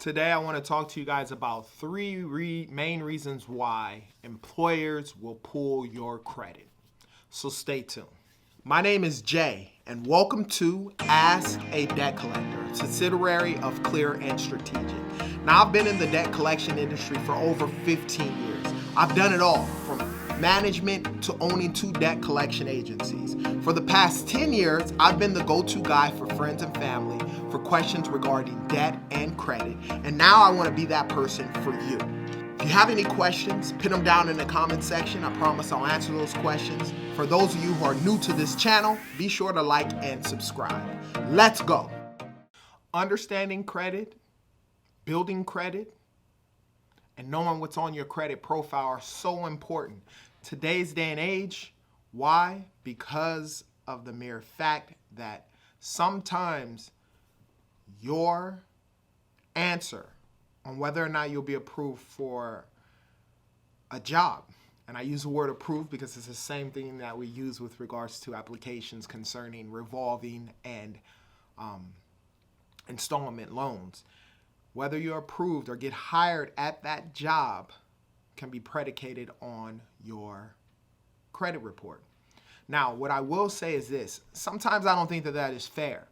Today I want to talk to you guys about three main reasons why employers will pull your credit. So stay tuned. My name is Jay, and welcome to Ask a Debt Collector, a subsidiary of Clear and Strategic. Now, I've been in the debt collection industry for over 15 years. I've done it all, from management to owning 2 debt collection agencies. For the past 10 years, I've been the go-to guy for friends and family for questions regarding debt and credit, and now I want to be that person for you. If you have any questions, put them down in the comment section. I promise I'll answer those questions. For those of you who are new to this channel, be sure to like and subscribe. Let's go. Understanding credit, building credit, and knowing what's on your credit profile are so important. Today's day and age, why? Because of the mere fact that sometimes your answer on whether or not you'll be approved for a job, and I use the word approved because it's the same thing that we use with regards to applications concerning revolving and installment loans. Whether you're approved or get hired at that job can be predicated on your credit report. Now, what I will say is this. Sometimes I don't think that is fair,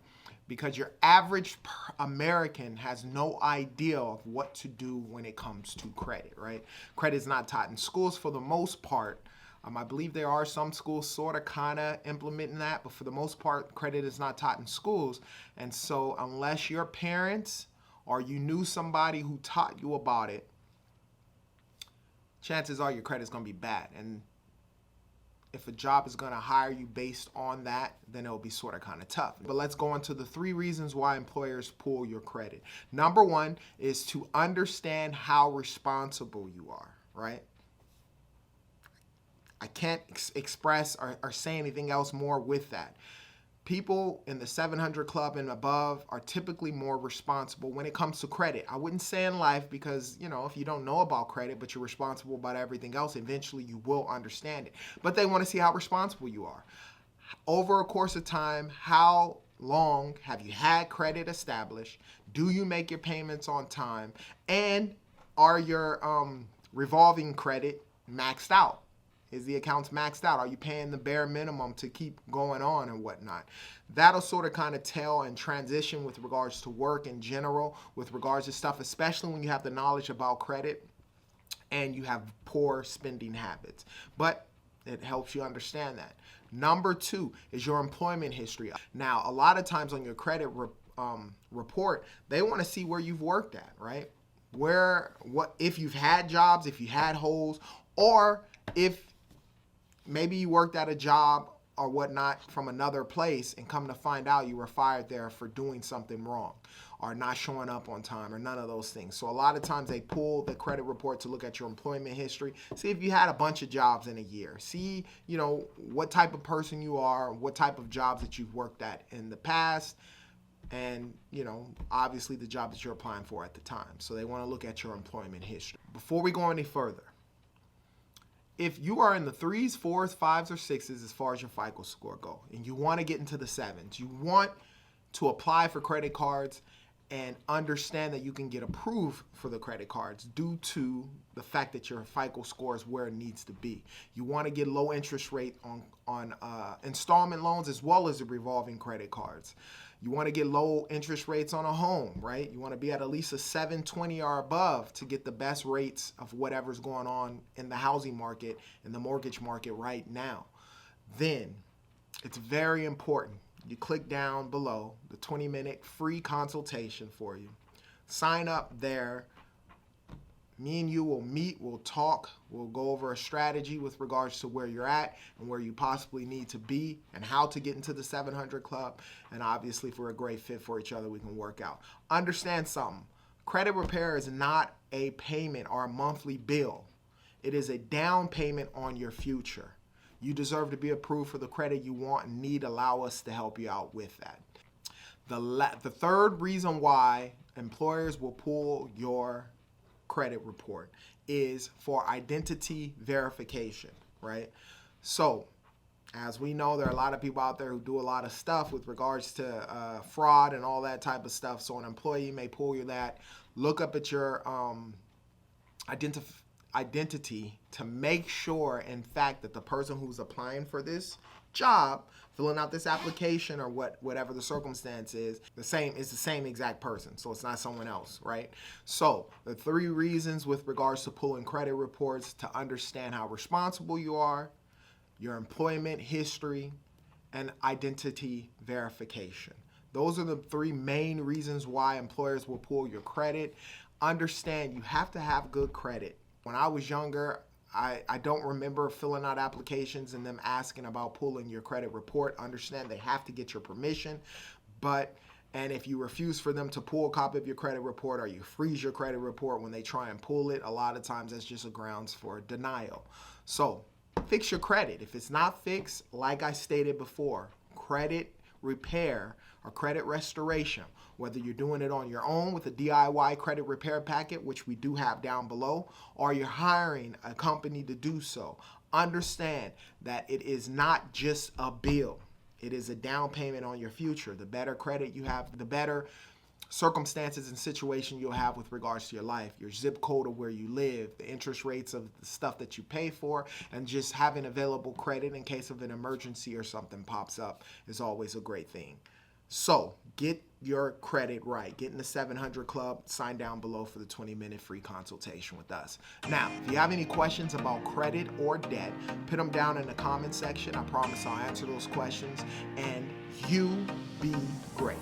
because your average American has no idea of what to do when it comes to credit, right? Credit is not taught in schools for the most part. I believe there are some schools sort of kind of implementing that, but for the most part, credit is not taught in schools. And so unless your parents or you knew somebody who taught you about it, chances are your credit's going to be bad. And if a job is going to hire you based on that, then it'll be sort of kind of tough. But let's go into the 3 reasons why employers pull your credit. Number 1 is to understand how responsible you are, right? I can't express or say anything else more with that. People in the 700 club and above are typically more responsible when it comes to credit. I wouldn't say in life, because, if you don't know about credit, but you're responsible about everything else, eventually you will understand it. But they want to see how responsible you are. Over a course of time, how long have you had credit established? Do you make your payments on time? And are your revolving credit maxed out? Is the accounts maxed out? Are you paying the bare minimum to keep going on and whatnot? That'll sort of kind of tell and transition with regards to work in general, with regards to stuff, especially when you have the knowledge about credit and you have poor spending habits. But it helps you understand that. Number 2 is your employment history. Now, a lot of times on your credit report, they want to see where you've worked at, right? If you've had jobs, if you had holes, or if maybe you worked at a job or whatnot from another place and come to find out you were fired there for doing something wrong or not showing up on time or none of those things. So a lot of times they pull the credit report to look at your employment history, see if you had a bunch of jobs in a year, see, what type of person you are, what type of jobs that you've worked at in the past, and, obviously the job that you're applying for at the time. So they want to look at your employment history. Before we go any further, if you are in the 3s, 4s, 5s, or 6s as far as your FICO score go, and you want to get into the 7s, you want to apply for credit cards and understand that you can get approved for the credit cards due to the fact that your FICO score is where it needs to be. You want to get low interest rate on installment loans as well as the revolving credit cards. You want to get low interest rates on a home, right? You want to be at least a 720 or above to get the best rates of whatever's going on in the housing market and the mortgage market right now. Then it's very important. You click down below the 20-minute free consultation for you. Sign up there. Me and you will meet, we'll talk, we'll go over a strategy with regards to where you're at and where you possibly need to be and how to get into the 700 club. And obviously, if we're a great fit for each other, we can work out. Understand something. Credit repair is not a payment or a monthly bill. It is a down payment on your future. You deserve to be approved for the credit you want and need. Allow us to help you out with that. The third reason why employers will pull your credit report is for identity verification, right? So As we know, there are a lot of people out there who do a lot of stuff with regards to fraud and all that type of stuff. So an employee may pull you that. Look up at your identity to make sure, in fact, that the person who's applying for this job, filling out this application or whatever the circumstance is, the same exact person. So it's not someone else, right? So the 3 reasons with regards to pulling credit reports: to understand how responsible you are, your employment history, and identity verification. Those are the 3 main reasons why employers will pull your credit. Understand you have to have good credit. When I was younger, I don't remember filling out applications and them asking about pulling your credit report. Understand they have to get your permission, and if you refuse for them to pull a copy of your credit report, or you freeze your credit report when they try and pull it, a lot of times that's just a grounds for denial. So fix your credit. If it's not fixed, like I stated before, credit repair or credit restoration, whether you're doing it on your own with a DIY credit repair packet, which we do have down below, or you're hiring a company to do so, understand that it is not just a bill. It is a down payment on your future. The better credit you have, the better circumstances and situation you'll have with regards to your life, your zip code of where you live, the interest rates of the stuff that you pay for, and just having available credit in case of an emergency or something pops up is always a great thing. So get your credit right. Get in the 700 Club. Sign down below for the 20-minute free consultation with us. Now, if you have any questions about credit or debt, put them down in the comment section. I promise I'll answer those questions. And you be great.